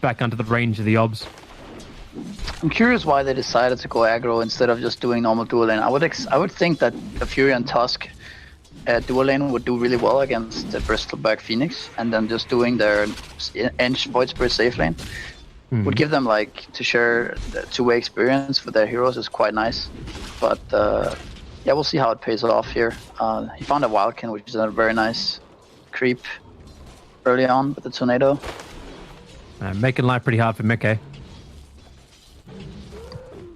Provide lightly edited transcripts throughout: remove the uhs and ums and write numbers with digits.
back under the range of the obs. I'm curious why they decided to go aggro instead of just doing normal dual lane. I would think that the Fury and Tusk dual lane would do really well against the Bristleback Phoenix, and then just doing their Ench Void Spirit safe lane would give them like to share the two-way experience with their heroes is quite nice. But yeah, we'll see how it pays off here. He found a Wildkin, which is a very nice creep early on with the Tornado. Making life pretty hard for Mickey.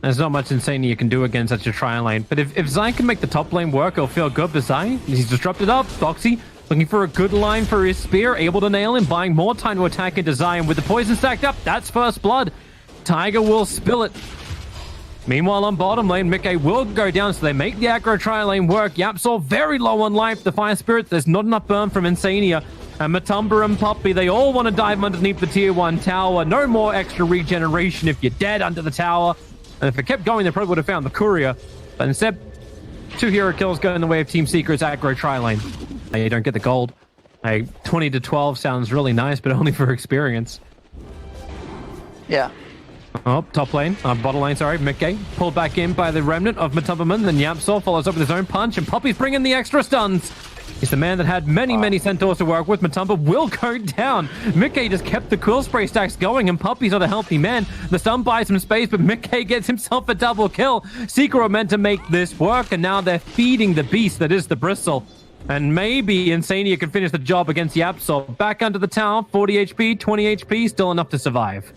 There's not much Insania you can do against such a tri lane, but if Zai can make the top lane work, it'll feel good for Zai. He's disrupted up. Boxy looking for a good line for his spear, able to nail him, buying more time to attack into Zai, and with the poison stacked up, that's first blood. Tiger will spill it. Meanwhile, on bottom lane, Mickey will go down, so they make the aggro tri lane work. Yapsol very low on life. The Fire Spirit, there's not enough burn from Insania. And Matumba and Puppy, they all want to dive underneath the tier 1 tower. No more extra regeneration if you're dead under the tower. And if it kept going, they probably would have found the courier. But instead, 2 hero kills go in the way of Team Secret's aggro tri lane. Now you don't get the gold. 20 to 12 sounds really nice, but only for experience. Yeah. Oh, top lane, bottom lane, sorry, Mickey. Pulled back in by the remnant of Matumberman. Then Yapsol follows up with his own punch, and Puppy's bringing the extra stuns. He's the man that had many centaurs to work with. Matumba will go down. Mickey just kept the cool spray stacks going, and Puppy's not a healthy man. The stun buys some space, but Mickey gets himself a double kill. Secret were meant to make this work, and now they're feeding the beast that is the Bristle. And maybe Insania can finish the job against Yapsol. Back under the tower, 40 HP, 20 HP, still enough to survive.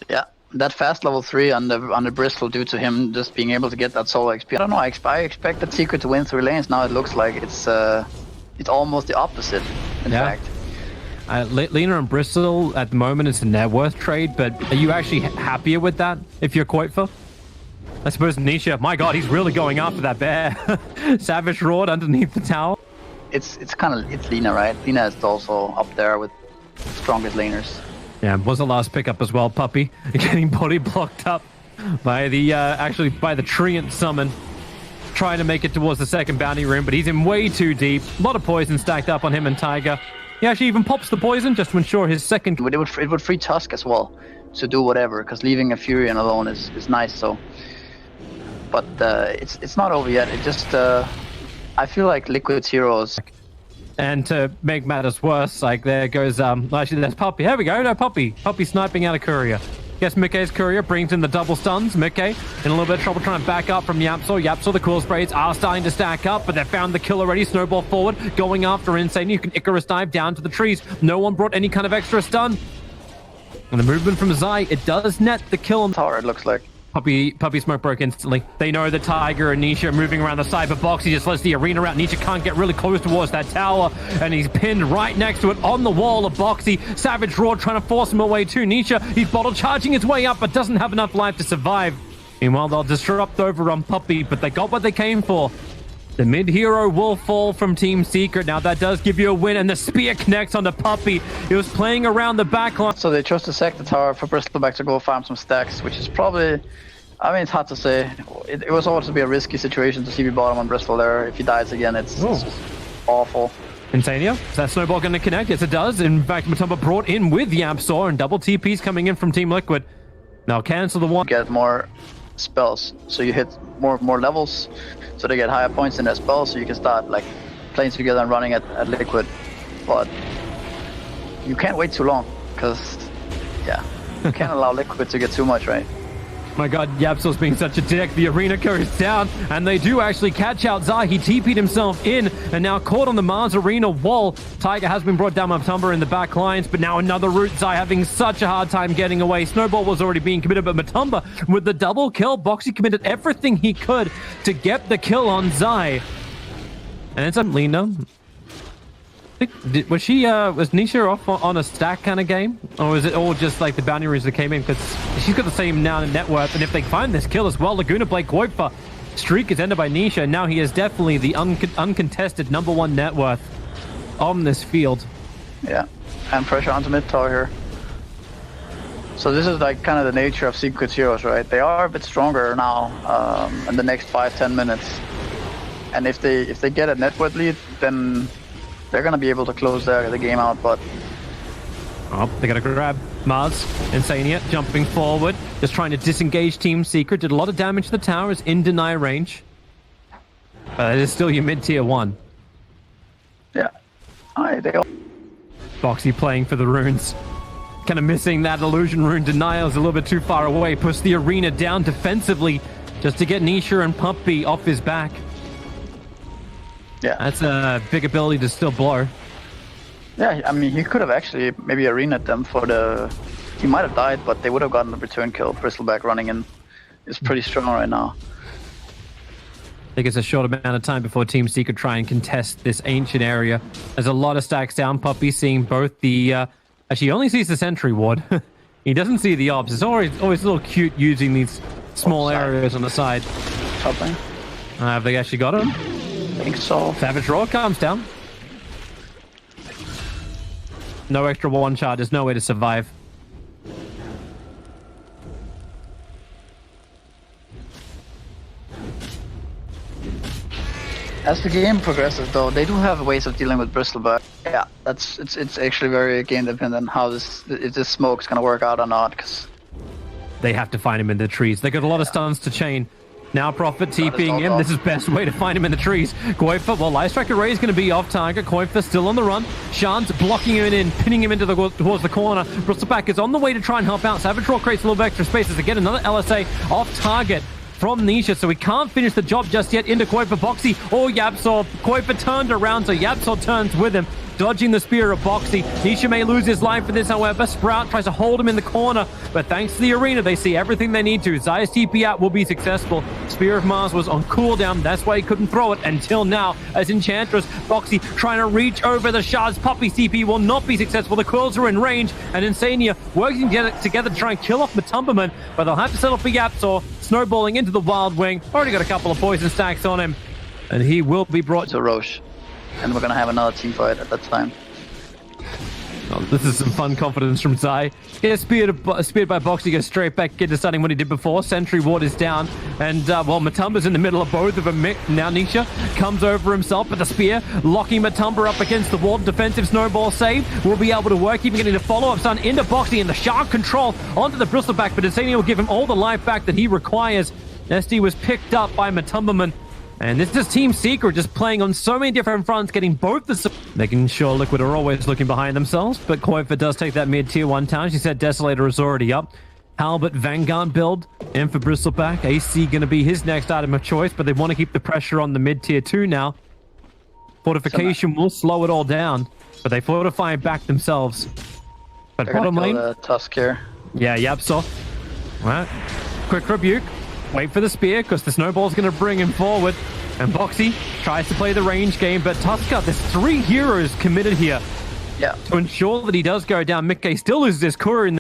Yeah, that fast level 3 on the Bristle due to him just being able to get that solo XP. I don't know, I expected Secret to win 3 lanes. Now it looks like it's almost the opposite, in fact. Lena and Bristle at the moment is a net worth trade, but are you actually happier with that if you're Koitfer? I suppose Nisha, my god, he's really going after that bear. Savage roared underneath the tower. It's Lena, right? Lena is also up there with the strongest laners. Yeah, was the last pickup as well, Puppy. Getting body blocked up by the by the Treant summon. Trying to make it towards the second bounty room, but he's in way too deep. A lot of poison stacked up on him and Tiger. He actually even pops the poison just to ensure his second... It would free Tusk as well to do whatever, because leaving a Furion alone is nice, so... But it's not over yet. It just... I feel like Liquid's heroes... And to make matters worse, like there goes, actually there's Puppy. Here we go, no Puppy. Puppy sniping out a courier. Guess Mickey's courier brings in the double stuns. Mickey in a little bit of trouble trying to back up from Yapsol. Yapsol, the cool sprays are starting to stack up, but they found the kill already. Snowball forward, going after Insane. You can Icarus dive down to the trees. No one brought any kind of extra stun. And the movement from Zai, it does net the kill on tower, it looks like. Puppy smoke broke instantly. They know the Tiger and Nisha are moving around the side, but Boxy just lets the arena out. Nisha can't get really close towards that tower, and he's pinned right next to it on the wall of Boxy. Savage Roar trying to force him away to Nisha. He's bottle charging his way up, but doesn't have enough life to survive. Meanwhile, they'll disrupt over on Puppy, but they got what they came for. The mid-hero will fall from Team Secret. Now that does give you a win, and the spear connects on the Puppy. He was playing around the backline. So they chose to sack the tower for Bristleback to go farm some stacks, which is probably... I mean, it's hard to say. It was always to be a risky situation to CB bottom on Bristol there. If he dies again, it's just awful. Insania, is that snowball going to connect? Yes, it does. In fact, Matumba brought in with Yapsor, and double TPs coming in from Team Liquid. Now cancel the one. Get more spells, so you hit more levels, so they get higher points in their spells, so you can start like playing together and running at Liquid. But you can't wait too long, because yeah, you can't allow Liquid to get too much, right? My god, Yapsol's being such a dick. The arena goes down, and they do actually catch out Zai. He TP'd himself in, and now caught on the Mars Arena wall. Tiger has been brought down by Matumba in the back lines, but now another route. Zai having such a hard time getting away. Snowball was already being committed, but Matumba with the double kill. Boxy committed everything he could to get the kill on Zai. And it's Lena. Was Nisha off on a stack kind of game? Or was it all just like the bounty rooms that came in? Because she's got the same now net worth, and if they find this kill as well, Laguna Blake Koipa streak is ended by Nisha, and now he is definitely the uncontested #1 net worth on this field. Yeah, and pressure onto mid tower here. So this is like kind of the nature of Secret heroes, right? They are a bit stronger now in the next 5-10 minutes. And if they get a net worth lead, then they're going to be able to close the game out, but... Oh, they got a grab. Mars, Insania jumping forward, just trying to disengage Team Secret. Did a lot of damage to the tower, is in deny range. But it is still your mid-tier 1. Yeah. They all... Boxy playing for the runes. Kind of missing that illusion rune. Denial is a little bit too far away. Push the arena down defensively just to get Nisha and Puppy off his back. Yeah. That's a big ability to still blow. Yeah, I mean, he could have actually maybe arena'd them for the... He might have died, but they would have gotten the return kill. Bristleback running in is pretty strong right now. I think it's a short amount of time before Team Secret try and contest this ancient area. There's a lot of stacks down. Puppy seeing both the... Actually, he only sees the sentry ward. He doesn't see the ops. It's always a little cute using these small areas on the side. Top lane. Have they actually got him? I think so. Savage Roar comes down. No extra one shot. There's no way to survive. As the game progresses, though, they do have ways of dealing with Bristleback. Yeah, it's actually very game dependent how if this smoke's gonna work out or not. Cause they have to find him in the trees. They got a lot of stuns to chain. Now Prophet TPing him. This is best way to find him in the trees. Koifa, well, Light Strike Array is going to be off target. Koifa still on the run. Shan's blocking him in, pinning him into towards the corner. Bristleback is on the way to try and help out. Savage Roar creates a little bit extra space as they get another LSA off target from Nisha, so we can't finish the job just yet. Into Koifa, Boxy, or Yapsor. Koifa turned around, so Yapsor turns with him, dodging the spear of Boxy. Nisha may lose his life for this, however. Sprout tries to hold him in the corner, but thanks to the arena, they see everything they need to. Zaya's TP out will be successful. Spear of Mars was on cooldown, that's why he couldn't throw it until now, as Enchantress, Boxy trying to reach over the shards. Poppy's TP will not be successful. The Quills are in range, and Insania working together to try and kill off Matumberman, but they'll have to settle for Yapsor. Snowballing into the Wild Wing. Already got a couple of poison stacks on him, and he will be brought to Roche. And we're gonna have another team fight at that time. Oh, this is some fun confidence from Zai. Gets speared by Boxy, goes straight back into starting what he did before. Sentry ward is down, and well, Matumba's in the middle of both of them. Now Nisha comes over himself with the spear, locking Matumba up against the wall. Defensive snowball save will be able to work, even getting the follow-up stun into Boxy, and the shark control onto the Bristleback, but Insania will give him all the life back that he requires. SD was picked up by Matumberman. And this is Team Secret just playing on so many different fronts, getting both the... Making sure Liquid are always looking behind themselves, but Koifa does take that mid-tier 1 town. She said Desolator is already up. Halbert Vanguard build in for Bristleback. AC going to be his next item of choice, but they want to keep the pressure on the mid-tier 2 now. Fortification will slow it all down, but they fortify back themselves. But bottom lane... Tusk here. Yeah, Yapsor. Right. Quick rebuke. Wait for the spear, because the snowball's going to bring him forward. And Boxy tries to play the range game, but Tusker, there's 3 heroes committed here. Yeah. To ensure that he does go down. Mickey still loses his core in...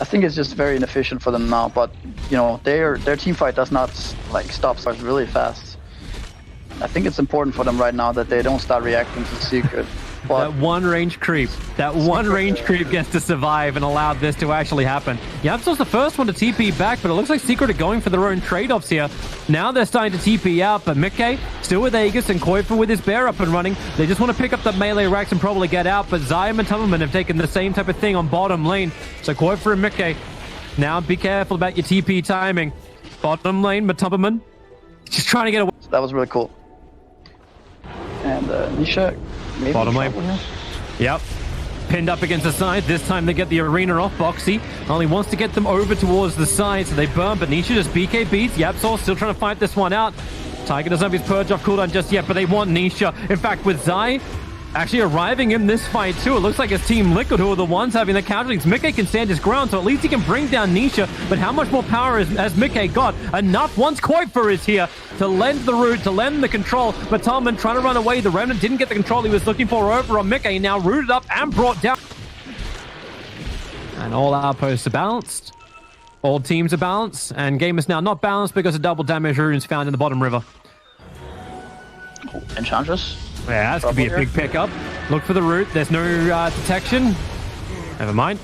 I think it's just very inefficient for them now, but, you know, their team fight does not, like, stop starts really fast. I think it's important for them right now that they don't start reacting to Secret. But that one range creep gets to survive and allow this to actually happen. Yapsor's the first one to TP back, but it looks like Secret are going for their own trade-offs here. Now they're starting to TP out, but Mickey still with Aegis and Koifa with his bear up and running. They just want to pick up the melee racks and probably get out, but Zaya and Tumberman have taken the same type of thing on bottom lane. So Koifa and Mickey, now be careful about your TP timing. Bottom lane, Matumberman just trying to get away. So that was really cool. And Nisha... Maybe bottom lane. Yep. Pinned up against the side. This time they get the arena off. Boxy only wants to get them over towards the side, so they burn. But Nisha just BK beats. Yapsor still trying to fight this one out. Tiger doesn't have his purge off cooldown just yet, but they want Nisha. In fact, with Zai actually arriving in this fight too, it looks like it's Team Liquid who are the ones having the casualties. Mickey can stand his ground, so at least he can bring down Nisha. But how much more power has Mickey got? Enough once Koifa is here to lend the root, to lend the control. But Talman trying to run away. The Remnant didn't get the control he was looking for over on Mickey. Now rooted up and brought down. And all outposts are balanced. All teams are balanced. And game is now not balanced because of double damage runes found in the bottom river. Enchantress? Yeah, this could be a big pickup. Look for the root. There's no detection. Never mind.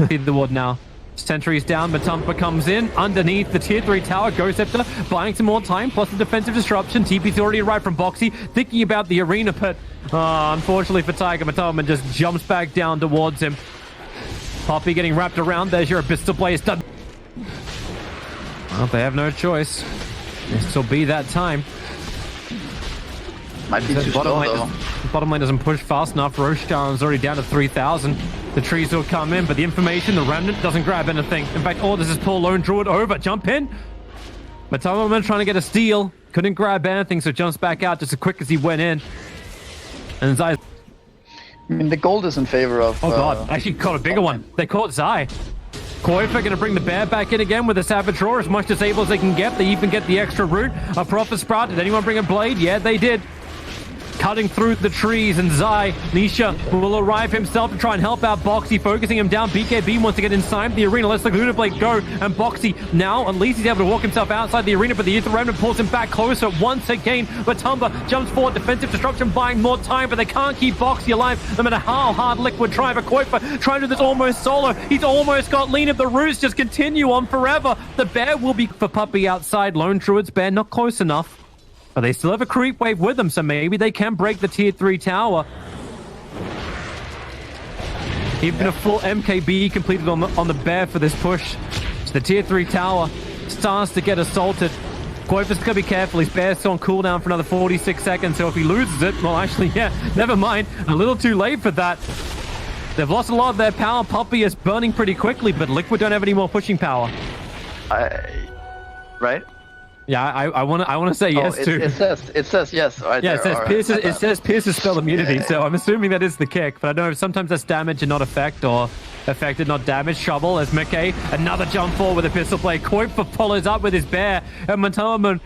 Feed the ward now. Sentry's down. Matumba comes in underneath the tier 3 tower. Ghost Scepter buying some more time, plus the defensive disruption. TP's already arrived from Boxy, thinking about the arena, but unfortunately for Tiger, Matumba just jumps back down towards him. Poppy getting wrapped around. There's your Abyss Blaze done. Well, they have no choice. This will be that time. Might be too slow, though. Bottom lane doesn't push fast enough. Roshan is already down to 3,000. The trees will come in, but the information, the remnant doesn't grab anything. In fact, oh, this is poor Lone Druid over. Jump in. Matamaman trying to get a steal. Couldn't grab anything, so jumps back out just as quick as he went in. And Zai. I mean, the gold is in favor of... Oh god, actually caught a bigger one. They caught Zai. Koifa going to bring the bear back in again with a Savage Roar, as much disabled as they can get. They even get the extra root. A Prophet Sprout. Did anyone bring a blade? Yeah, they did. Cutting through the trees, and Zai, Nisha will arrive himself to try and help out Boxy, focusing him down. BKB wants to get inside the arena. Let's the Lunar Blade go, and Boxy now, at least he's able to walk himself outside the arena, but the Ether Remnant pulls him back closer once again. But Tumba jumps forward, defensive disruption, buying more time, but they can't keep Boxy alive, no matter how hard Liquid try. But Koifa trying to do this almost solo. He's almost got lean. If the roots just continue on forever, the bear will be for Puppy outside. Lone Druid's bear not close enough. But they still have a creep wave with them, so maybe they can break the tier 3 tower. Even a full MKB completed on the bear for this push. So the tier 3 tower starts to get assaulted. Koifa's gonna be careful. His bear's still on cooldown for another 46 seconds, so if he loses it, well, actually, yeah, never mind. A little too late for that. They've lost a lot of their power. Puppy is burning pretty quickly, but Liquid don't have any more pushing power. Right? Yeah, I want to say yes too. It says yes. Right, yeah, there. it says Pierce's spell immunity, so I'm assuming that is the kick. But I know sometimes that's damage and not effect, or affected not damage. Trouble as Mickey, another jump forward with a pistol play. Koifa follows up with his bear, and Matamaman,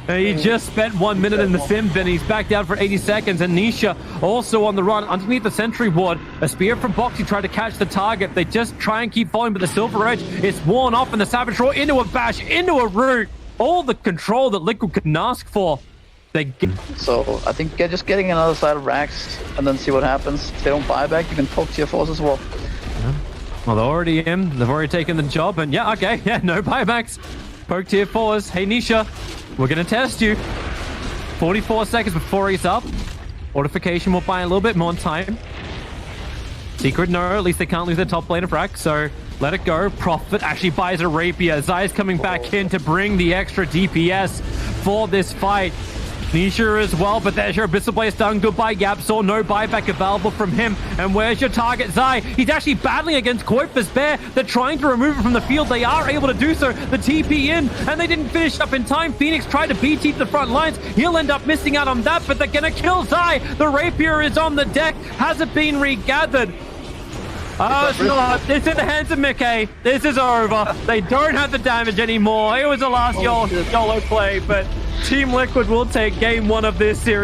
he just spent 1 minute in the sim bin. He's back down for 80 seconds, and Nisha also on the run underneath the sentry ward. A spear from Boxy tried to catch the target. They just try and keep following, but the Silver Edge is worn off, and the Savage Roar into a bash, into a root. All the control that Liquid can ask for. So I think just getting another side of racks and then see what happens. If they don't buy back, you can poke tier 4s as well. Yeah. Well, they're already in. They've already taken the job, and yeah, okay, yeah, no buybacks. Poke tier 4s. Hey, Nisha, we're gonna test you. 44 seconds before he's up. Fortification will buy a little bit more time. Secret, no, at least they can't lose their top lane of rack, so let it go. Prophet actually buys a rapier. Zai's coming back in to bring the extra DPS for this fight. Nisha as well, but there's your Abyssal Blaze done. Goodbye, Yapsaw. No buyback available from him. And where's your target, Zai? He's actually battling against Koifa's bear. They're trying to remove it from the field. They are able to do so. The TP in, and they didn't finish up in time. Phoenix tried to BT to the front lines. He'll end up missing out on that, but they're gonna kill Zai. The rapier is on the deck. Hasn't been regathered. Oh, it's not. It's in the hands of Mickey. This is over. They don't have the damage anymore. It was the last YOLO play, but Team Liquid will take game 1 of this series.